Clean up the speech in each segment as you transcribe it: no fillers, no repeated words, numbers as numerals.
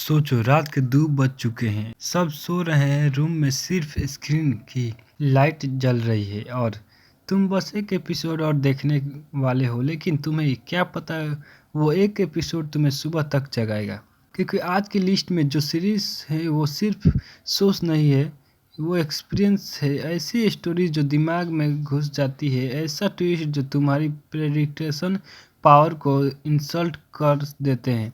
सोचो रात के 2 बज चुके हैं, सब सो रहे हैं, रूम में सिर्फ स्क्रीन की लाइट जल रही है और तुम बस एक एपिसोड और देखने वाले हो। लेकिन तुम्हें क्या पता वो एक एपिसोड तुम्हें सुबह तक जगाएगा। क्योंकि आज की लिस्ट में जो सीरीज है वो सिर्फ शोज नहीं है, वो एक्सपीरियंस है। ऐसी स्टोरी जो दिमाग में घुस जाती है, ऐसा ट्विस्ट जो तुम्हारी प्रेडिक्टेशन पावर को इंसल्ट कर देते हैं,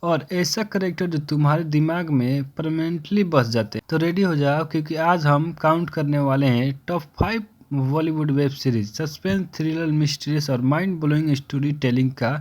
और ऐसा करेक्टर जो तुम्हारे दिमाग में परमानेंटली बस जाते हैं। तो रेडी हो जाओ, क्योंकि आज हम काउंट करने वाले हैं top 5 Bollywood web series, suspense, thriller, mysterious और माइंड ब्लोइंग स्टोरी टेलिंग का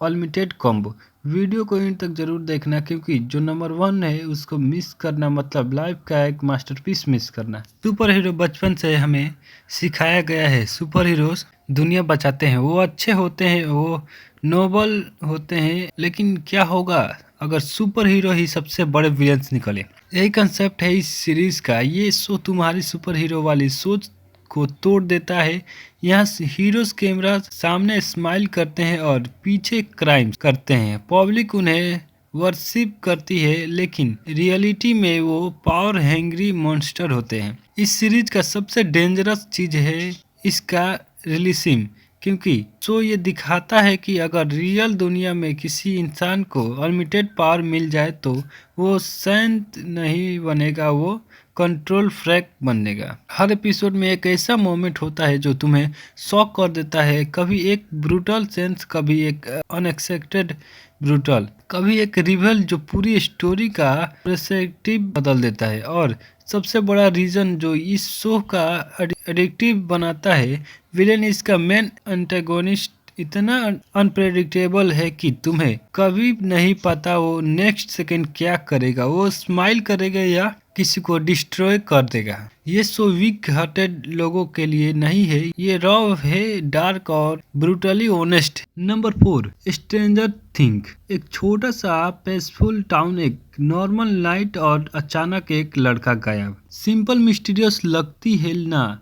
अनलिमिटेड कॉम्बो। वीडियो को इन तक जरूर देखना, क्योंकि जो नंबर 1 है उसको मिस करना मतलब लाइफ का एक मास्टरपीस मिस करना। सुपर हीरो बचपन से हमें सिखाया गया है, सुपर हीरोज दुनिया बचाते हैं, वो अच्छे होते हैं, वो नोबल होते हैं। लेकिन क्या होगा अगर सुपर हीरो ही सबसे बड़े विलेंस निकले? यही कंसेप्ट है इस सीरीज का। ये शो तुम्हारी सुपर हीरो वाली सोच को तोड़ देता है। यहाँ हीरोज कैमरा सामने स्माइल करते हैं और पीछे क्राइम करते हैं। पब्लिक उन्हें वर्शिप करती है, लेकिन रियलिटी में वो पावर हैंग्री मॉन्स्टर होते हैं। इस सीरीज का सबसे डेंजरस चीज है इसका रियलिज्म, क्योंकि शो ये दिखाता है कि अगर रियल दुनिया में किसी इंसान को अनलिमिटेड पावर मिल जाए तो वो सेंट नहीं बनेगा, वो कंट्रोल फ्रैक बनेगा। हर एपिसोड में एक ऐसा मोमेंट होता है जो तुम्हें शॉक कर देता है, कभी एक ब्रूटल सेंस, कभी एक अनएक्सपेक्टेड ब्रूटल, कभी एक रिवल जो पूरी स्टोरी का पर्सपेक्टिव बदल देता है। और सबसे बड़ा रीजन जो इस शो का एडिक्टिव बनाता है, विलेन इसका मेन एंटागोनिस्ट इतना अनप्रेडिक्टेबल है कि तुम्हें कभी नहीं पता वो नेक्स्ट सेकंड क्या करेगा, वो स्माइल करेगा या किसी को डिस्ट्रॉय कर देगा। ये शो वीक हार्टेड लोगों के लिए नहीं है, ये रॉ है, डार्क और brutally honest. Number 4, stranger thing. एक छोटा सा पीसफुल टाउन, एक नॉर्मल नाइट और अचानक एक लड़का गायब। सिंपल मिस्टीरियस लगती है ना,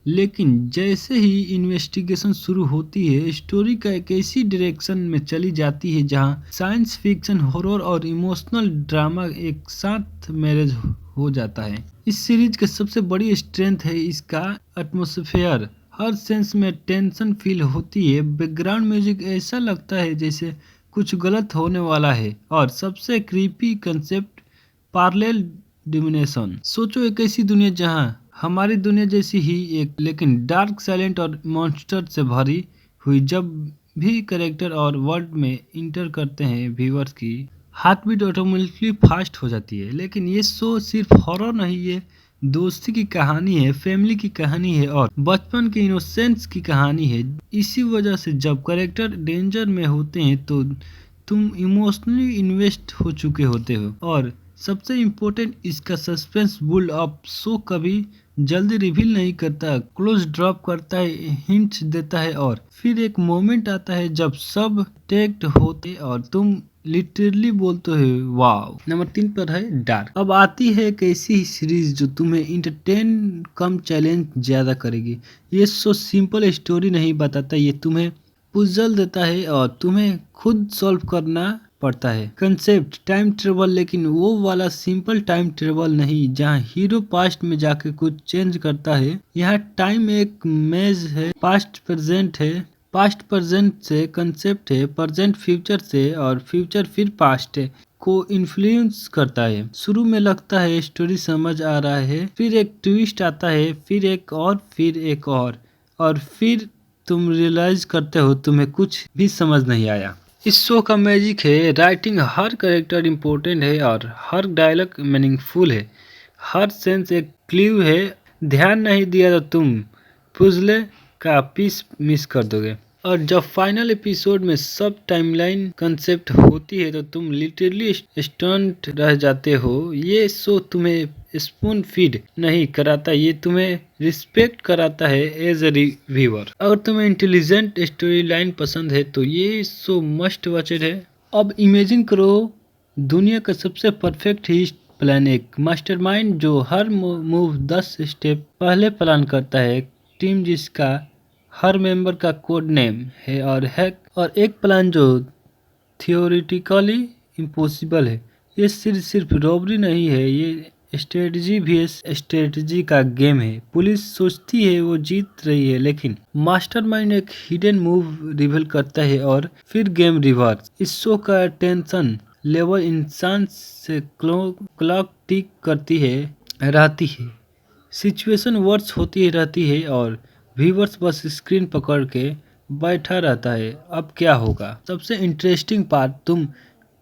लेकिन जैसे ही इन्वेस्टिगेशन शुरू होती है, स्टोरी का एक ऐसी डायरेक्शन में चली जाती है जहां साइंस फिक्शन, हॉरर और इमोशनल ड्रामा एक साथ मैरिज हो जाता है। इस सीरीज की सबसे बड़ी स्ट्रेंथ है इसका एटमॉस्फेयर। हर सेंस में टेंशन फील होती है, बैकग्राउंड म्यूजिक ऐसा लगता है जैसे कुछ गलत होने वाला है, और सबसे क्रीपी कंसेप्ट पार्लेल डिमिनेशन। सोचो एक ऐसी दुनिया जहां हमारी दुनिया जैसी ही एक, लेकिन डार्क, साइलेंट और मॉन्स्टर से भरी हुई। जब भी कैरेक्टर और वर्ल्ड में इंटर करते हैं, व्यूअर्स की हार्ट बीट ऑटोमेटिकली फास्ट हो जाती है। लेकिन ये शो सिर्फ हॉरर नहीं है, दोस्ती की कहानी है, फैमिली की कहानी है और बचपन के इनोसेंस की कहानी है। इसी वजह से जब कैरेक्टर डेंजर में होते हैं तो तुम इमोशनली इन्वेस्ट हो चुके होते हो। और सबसे इम्पोर्टेंट, इसका सस्पेंस बुल्ड अप। शो कभी जल्दी रिवील नहीं करता, क्लोज ड्रॉप करता है, हिंट्स देता है, और फिर एक मोमेंट आता है जब सब टेक्ट होते और तुम लिटरली बोलते हो वाव। नंबर 3 पर है डार्क। अब आती है एक ऐसी सीरीज जो तुम्हें इंटरटेन कम चैलेंज ज्यादा करेगी। ये शो सिंपल स्टोरी नहीं बताता, ये तुम्हें पुजल देता है और तुम्हें खुद सॉल्व करना पड़ता है। कंसेप्ट टाइम ट्रेवल, लेकिन वो वाला सिंपल टाइम ट्रेवल नहीं जहाँ हीरो पास्ट में जाके कुछ चेंज करता है। यहाँ टाइम एक मेज है, पास्ट प्रेजेंट है, पास्ट प्रेजेंट से कंसेप्ट है, प्रेजेंट फ्यूचर से, और फ्यूचर फिर पास्ट है को इन्फ्लुएंस करता है। शुरू में लगता है स्टोरी समझ आ रहा है, फिर एक ट्विस्ट आता है, फिर एक और, फिर एक और फिर तुम रियलाइज करते हो तुम्हें कुछ भी समझ नहीं आया। इस शो का मैजिक है राइटिंग। हर कैरेक्टर इम्पोर्टेंट है और हर डायलॉग मीनिंगफुल है, हर सेंस एक क्ल्यू है। ध्यान नहीं दिया तो तुम पुजले का पीस मिस कर दोगे। और जब फाइनल एपिसोड में सब टाइमलाइन कंसेप्ट होती है तो तुम लिटरली स्टंट रह जाते हो। ये शो तुम्हें स्पून फीड नहीं कराता, ये तुम्हें रिस्पेक्ट कराता है एज ए व्यूअर। अगर तुम्हें इंटेलिजेंट स्टोरी लाइन पसंद है तो ये शो मस्ट वॉचेड है। अब इमेजिन करो दुनिया का सबसे परफेक्ट हिस्ट प्लान, एक मास्टरमाइंड जो हर मूव 10 स्टेप पहले प्लान करता है, एक टीम जिसका हर मेंबर का कोड नेम है, और एक प्लान जो थियोरिटिकली इम्पॉसिबल है ये सिर्फ रॉबरी नहीं है, ये स्ट्रेटजी भी है। स्ट्रेटजी का गेम है। पुलिस सोचती है वो जीत रही है, लेकिन मास्टरमाइंड एक हिडन मूव रिवील करता है और फिर गेम रिवर्स। इस शो का टेंशन लेवल इंसान से क्लॉक टिक करती है रहती है, सिचुएशन वर्स होती रहती है और व्यूवर्स बस स्क्रीन पकड़ के बैठा रहता है, अब क्या होगा। सबसे इंटरेस्टिंग पार्ट, तुम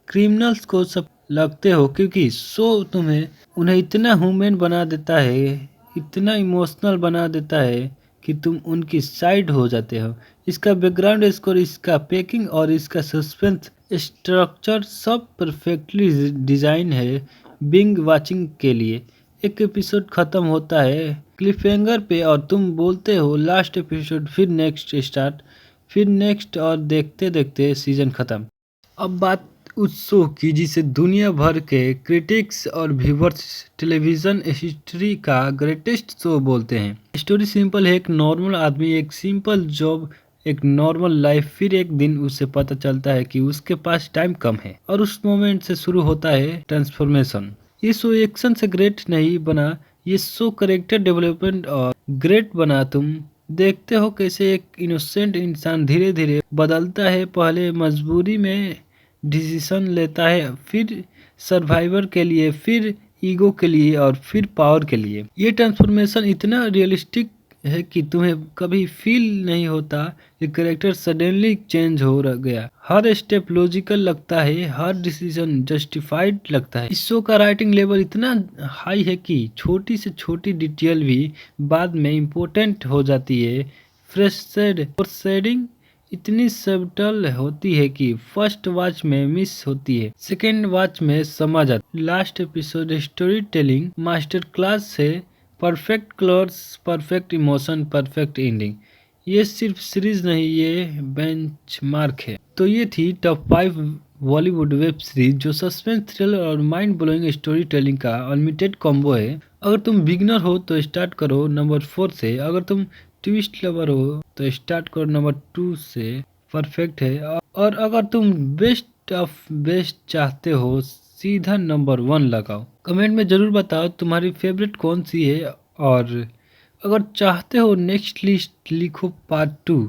क्रिमिनल्स को सब लगते हो क्योंकि शो तुम्हें उन्हें इतना ह्यूमन बना देता है, इतना इमोशनल बना देता है कि तुम उनकी साइड हो जाते हो। इसका बैकग्राउंड स्कोर, इसका पैकिंग और इसका सस्पेंस स्ट्रक्चर सब परफेक्टली डिजाइन है बिंग वाचिंग के लिए। एक एपिसोड खत्म होता है क्लिफहैंगर पे और तुम बोलते हो लास्ट एपिसोड, फिर नेक्स्ट स्टार्ट, फिर नेक्स्ट, और देखते देखते सीजन खत्म। अब बात उस शो की जिसे दुनिया भर के क्रिटिक्स और व्यूवर्स टेलीविजन हिस्ट्री का ग्रेटेस्ट शो बोलते हैं। स्टोरी सिंपल है, एक नॉर्मल आदमी, एक सिंपल जॉब, एक नॉर्मल लाइफ, फिर एक दिन उसे पता चलता है कि उसके पास टाइम कम है और उस मोमेंट से शुरू होता है ट्रांसफॉर्मेशन। ये शो एक्शन से ग्रेट नहीं बना, ये शो कैरेक्टर डेवलपमेंट और ग्रेट बना। तुम देखते हो कैसे एक इनोसेंट इंसान धीरे धीरे बदलता है, पहले मजबूरी में डिसीजन लेता है, फिर सर्वाइवर के लिए, फिर ईगो के लिए और फिर पावर के लिए। ये ट्रांसफॉर्मेशन इतना रियलिस्टिक है कि तुम्हें कभी फील नहीं होता कि कैरेक्टर सडनली चेंज हो गया। हर स्टेप लॉजिकल लगता है, हर डिसीजन जस्टिफाइड लगता है। इस शो का राइटिंग लेवल इतना हाई है कि छोटी से छोटी डिटेल भी बाद में इम्पोर्टेंट हो जाती है। फ्रेशेड और शेडिंग इतनी सबटल होती है कि फर्स्ट वॉच में मिस होती है, सेकेंड वॉच में समझ आती। Last episode story telling master class है, perfect colours, perfect emotion, perfect ending. ये सिर्फ सीरीज नहीं, ये बेंचमार्क है। तो ये थी टॉप 5 बॉलीवुड वेब सीरीज जो सस्पेंस, थ्रिलर और माइंड ब्लोइंग स्टोरी टेलिंग का अनलिमिटेड कॉम्बो है। अगर तुम बिगनर हो तो स्टार्ट करो नंबर 4 से, अगर तुम ट्विस्ट लवर हो तो स्टार्ट करो नंबर 2 से, परफेक्ट है। और अगर तुम बेस्ट ऑफ बेस्ट चाहते हो सीधा नंबर 1 लगाओ। कमेंट में ज़रूर बताओ तुम्हारी फेवरेट कौन सी है, और अगर चाहते हो नेक्स्ट लिस्ट लिखो पार्ट 2।